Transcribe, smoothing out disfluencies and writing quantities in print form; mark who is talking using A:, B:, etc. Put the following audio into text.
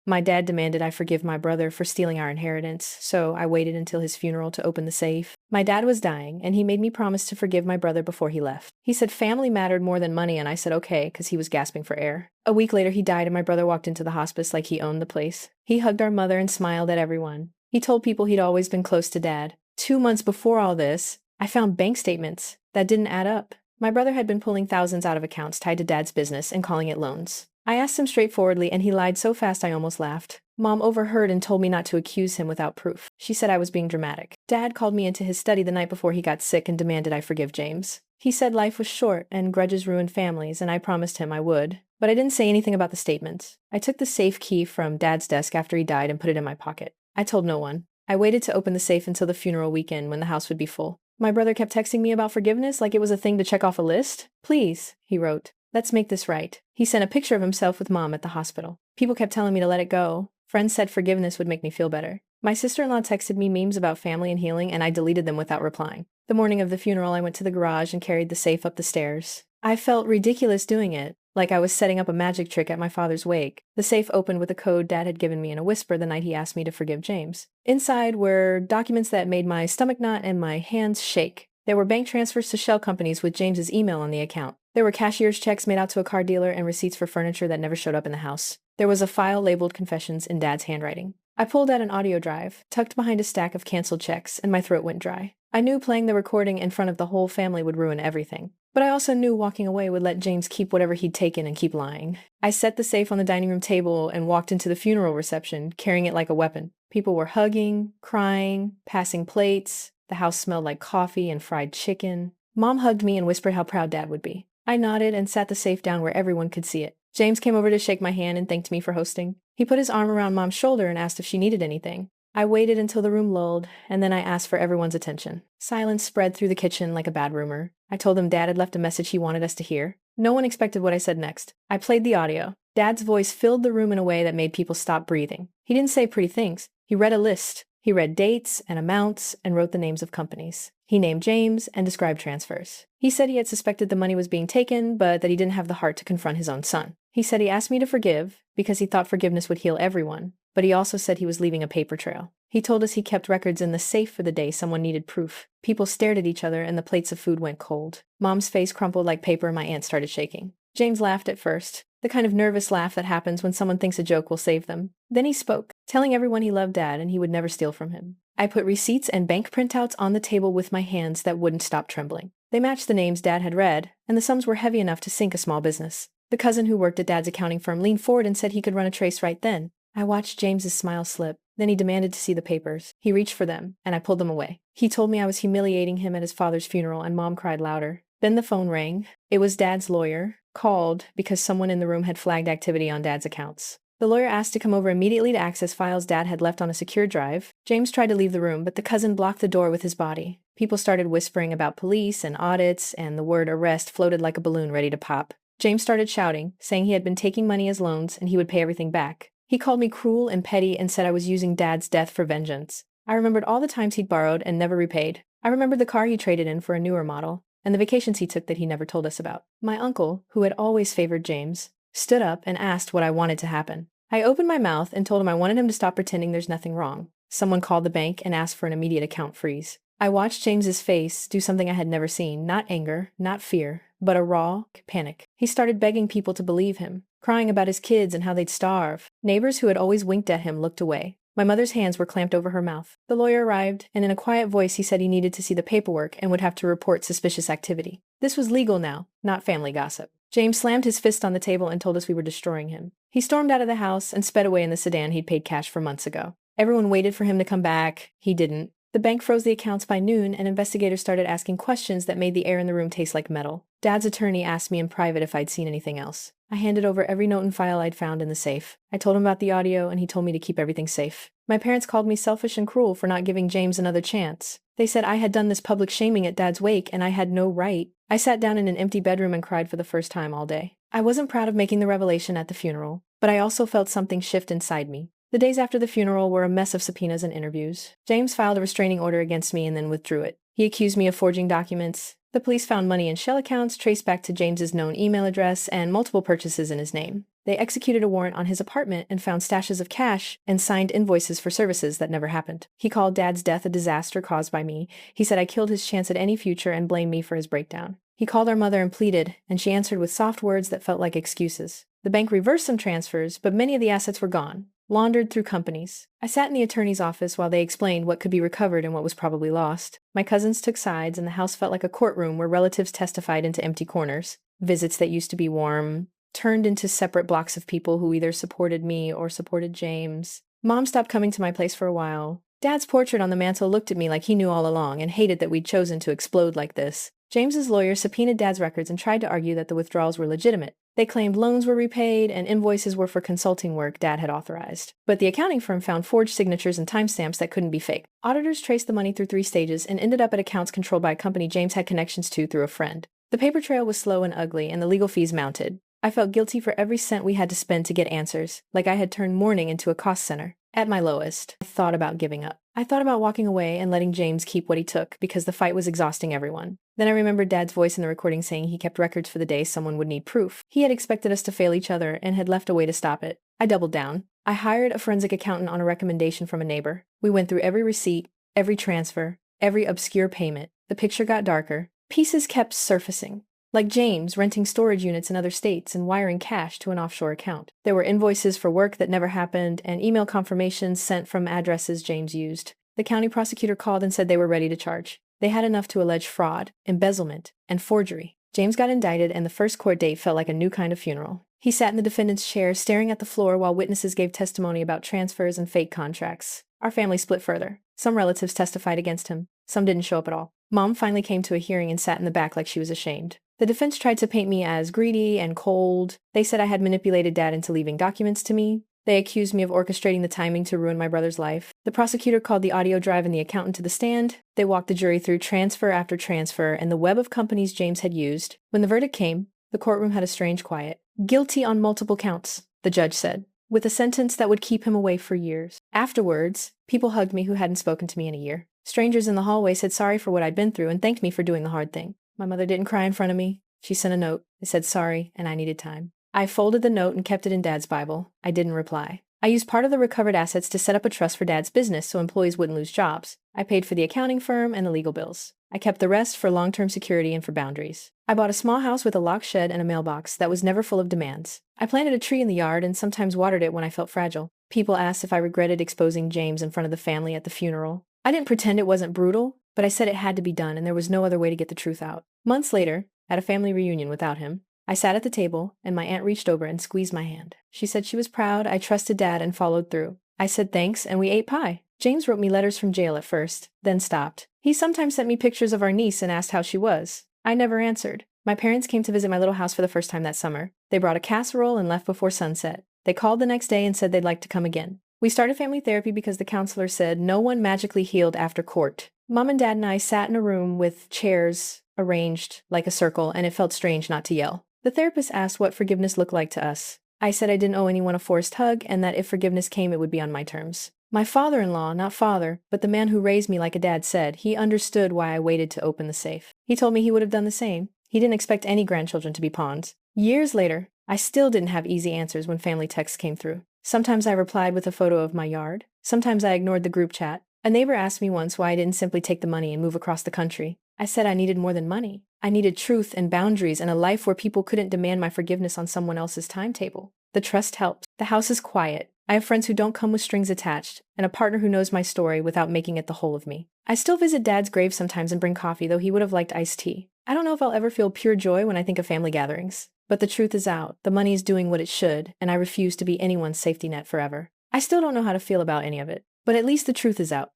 A: My dad demanded I forgive my brother for stealing our inheritance, so I waited until his funeral to open the safe. My dad was dying, and he made me promise to forgive my brother before he left. He said family mattered more than money, and I said okay, because he was gasping for air. A week later, he died, and my brother walked into the hospice like he owned the place. He hugged our mother and smiled at everyone. He told people he'd always been close to Dad. 2 months before all this, I found bank statements that didn't add up. My brother had been pulling thousands out of accounts tied to Dad's business and calling it loans. I asked him straightforwardly, and he lied so fast I almost laughed. Mom overheard and told me not to accuse him without proof. She said I was being dramatic. Dad called me into his study the night before he got sick and demanded I forgive James. He said life was short and grudges ruined families, and I promised him I would. But I didn't say anything about the statements. I took the safe key from Dad's desk after he died and put it in my pocket. I told no one. I waited to open the safe until the funeral weekend when the house would be full. My brother kept texting me about forgiveness like it was a thing to check off a list. Please, he wrote. Let's make this right. He sent a picture of himself with Mom at the hospital. People kept telling me to let it go. Friends said forgiveness would make me feel better. My sister-in-law texted me memes about family and healing, and I deleted them without replying. The morning of the funeral, I went to the garage and carried the safe up the stairs. I felt ridiculous doing it, like I was setting up a magic trick at my father's wake. The safe opened with a code Dad had given me in a whisper the night he asked me to forgive James. Inside were documents that made my stomach knot and my hands shake. There were bank transfers to shell companies with James's email on the account. There were cashier's checks made out to a car dealer and receipts for furniture that never showed up in the house. There was a file labeled confessions in Dad's handwriting. I pulled out an audio drive, tucked behind a stack of canceled checks, and my throat went dry. I knew playing the recording in front of the whole family would ruin everything. But I also knew walking away would let James keep whatever he'd taken and keep lying. I set the safe on the dining room table and walked into the funeral reception, carrying it like a weapon. People were hugging, crying, passing plates. The house smelled like coffee and fried chicken. Mom hugged me and whispered how proud Dad would be. I nodded and sat the safe down where everyone could see it. James came over to shake my hand and thanked me for hosting. He put his arm around Mom's shoulder and asked if she needed anything. I waited until the room lulled, and then I asked for everyone's attention. Silence spread through the kitchen like a bad rumor. I told him Dad had left a message he wanted us to hear. No one expected what I said next. I played the audio. Dad's voice filled the room in a way that made people stop breathing. He didn't say pretty things. He read a list. He read dates and amounts and wrote the names of companies. He named James and described transfers. He said he had suspected the money was being taken, but that he didn't have the heart to confront his own son. He said he asked me to forgive because he thought forgiveness would heal everyone, but he also said he was leaving a paper trail. He told us he kept records in the safe for the day someone needed proof. People stared at each other and the plates of food went cold. Mom's face crumpled like paper and my aunt started shaking. James laughed at first, the kind of nervous laugh that happens when someone thinks a joke will save them. Then he spoke, telling everyone he loved Dad and he would never steal from him. I put receipts and bank printouts on the table with my hands that wouldn't stop trembling. They matched the names Dad had read, and the sums were heavy enough to sink a small business. The cousin who worked at Dad's accounting firm leaned forward and said he could run a trace right then. I watched James's smile slip. Then he demanded to see the papers. He reached for them, and I pulled them away. He told me I was humiliating him at his father's funeral, and Mom cried louder. Then the phone rang. It was Dad's lawyer, called because someone in the room had flagged activity on Dad's accounts. The lawyer asked to come over immediately to access files Dad had left on a secure drive. James tried to leave the room, but the cousin blocked the door with his body. People started whispering about police and audits, and the word arrest floated like a balloon ready to pop. James started shouting, saying he had been taking money as loans and he would pay everything back. He called me cruel and petty and said I was using Dad's death for vengeance. I remembered all the times he'd borrowed and never repaid. I remembered the car he traded in for a newer model, and the vacations he took that he never told us about. My uncle, who had always favored James, stood up and asked what I wanted to happen. I opened my mouth and told him I wanted him to stop pretending there's nothing wrong. Someone called the bank and asked for an immediate account freeze. I watched James's face do something I had never seen, not anger, not fear, but a raw panic. He started begging people to believe him, crying about his kids and how they'd starve. Neighbors who had always winked at him looked away. My mother's hands were clamped over her mouth. The lawyer arrived, and in a quiet voice he said he needed to see the paperwork and would have to report suspicious activity. This was legal now, not family gossip. James slammed his fist on the table and told us we were destroying him. He stormed out of the house and sped away in the sedan he'd paid cash for months ago. Everyone waited for him to come back. He didn't. The bank froze the accounts by noon, and investigators started asking questions that made the air in the room taste like metal. Dad's attorney asked me in private if I'd seen anything else. I handed over every note and file I'd found in the safe. I told him about the audio, and he told me to keep everything safe. My parents called me selfish and cruel for not giving James another chance. They said I had done this public shaming at Dad's wake, and I had no right. I sat down in an empty bedroom and cried for the first time all day. I wasn't proud of making the revelation at the funeral, but I also felt something shift inside me. The days after the funeral were a mess of subpoenas and interviews. James filed a restraining order against me and then withdrew it. He accused me of forging documents. The police found money in shell accounts traced back to James's known email address and multiple purchases in his name. They executed a warrant on his apartment and found stashes of cash and signed invoices for services that never happened. He called Dad's death a disaster caused by me. He said I killed his chance at any future and blamed me for his breakdown. He called our mother and pleaded, and she answered with soft words that felt like excuses. The bank reversed some transfers, but many of the assets were gone, laundered through companies. I sat in the attorney's office while they explained what could be recovered and what was probably lost. My cousins took sides, and the house felt like a courtroom where relatives testified into empty corners. Visits that used to be warm turned into separate blocks of people who either supported me or supported James. Mom stopped coming to my place for a while. Dad's portrait on the mantel looked at me like he knew all along and hated that we'd chosen to explode like this. James's lawyer subpoenaed Dad's records and tried to argue that the withdrawals were legitimate. They claimed loans were repaid and invoices were for consulting work Dad had authorized. But the accounting firm found forged signatures and timestamps that couldn't be faked. Auditors traced the money through 3 stages and ended up at accounts controlled by a company James had connections to through a friend. The paper trail was slow and ugly, and the legal fees mounted. I felt guilty for every cent we had to spend to get answers, like I had turned mourning into a cost center. At my lowest, I thought about giving up. I thought about walking away and letting James keep what he took because the fight was exhausting everyone. Then I remembered Dad's voice in the recording saying he kept records for the day someone would need proof. He had expected us to fail each other and had left a way to stop it. I doubled down. I hired a forensic accountant on a recommendation from a neighbor. We went through every receipt, every transfer, every obscure payment. The picture got darker. Pieces kept surfacing. Like James renting storage units in other states and wiring cash to an offshore account. There were invoices for work that never happened and email confirmations sent from addresses James used. The county prosecutor called and said they were ready to charge. They had enough to allege fraud, embezzlement, and forgery. James got indicted, and the first court date felt like a new kind of funeral. He sat in the defendant's chair, staring at the floor while witnesses gave testimony about transfers and fake contracts. Our family split further. Some relatives testified against him. Some didn't show up at all. Mom finally came to a hearing and sat in the back like she was ashamed. The defense tried to paint me as greedy and cold. They said I had manipulated Dad into leaving documents to me. They accused me of orchestrating the timing to ruin my brother's life. The prosecutor called the audio drive and the accountant to the stand. They walked the jury through transfer after transfer and the web of companies James had used. When the verdict came, the courtroom had a strange quiet. Guilty on multiple counts, the judge said, with a sentence that would keep him away for years. Afterwards, people hugged me who hadn't spoken to me in a year. Strangers in the hallway said sorry for what I'd been through and thanked me for doing the hard thing. My mother didn't cry in front of me. She sent a note. It said sorry, and I needed time. I folded the note and kept it in Dad's Bible. I didn't reply. I used part of the recovered assets to set up a trust for Dad's business so employees wouldn't lose jobs. I paid for the accounting firm and the legal bills. I kept the rest for long-term security and for boundaries. I bought a small house with a locked shed and a mailbox that was never full of demands. I planted a tree in the yard and sometimes watered it when I felt fragile. People asked if I regretted exposing James in front of the family at the funeral. I didn't pretend it wasn't brutal, but I said it had to be done and there was no other way to get the truth out. Months later, at a family reunion without him, I sat at the table, and my aunt reached over and squeezed my hand. She said she was proud I trusted Dad and followed through. I said thanks, and we ate pie. James wrote me letters from jail at first, then stopped. He sometimes sent me pictures of our niece and asked how she was. I never answered. My parents came to visit my little house for the first time that summer. They brought a casserole and left before sunset. They called the next day and said they'd like to come again. We started family therapy because the counselor said no one magically healed after court. Mom and Dad and I sat in a room with chairs arranged like a circle, and it felt strange not to yell. The therapist asked what forgiveness looked like to us. I said I didn't owe anyone a forced hug and that if forgiveness came, it would be on my terms. My father-in-law, not father, but the man who raised me like a dad said, he understood why I waited to open the safe. He told me he would have done the same. He didn't expect any grandchildren to be pawns. Years later, I still didn't have easy answers when family texts came through. Sometimes I replied with a photo of my yard. Sometimes I ignored the group chat. A neighbor asked me once why I didn't simply take the money and move across the country. I said I needed more than money. I needed truth and boundaries and a life where people couldn't demand my forgiveness on someone else's timetable. The trust helps. The house is quiet. I have friends who don't come with strings attached, and a partner who knows my story without making it the whole of me. I still visit Dad's grave sometimes and bring coffee, though he would have liked iced tea. I don't know if I'll ever feel pure joy when I think of family gatherings. But the truth is out. The money is doing what it should, and I refuse to be anyone's safety net forever. I still don't know how to feel about any of it, but at least the truth is out.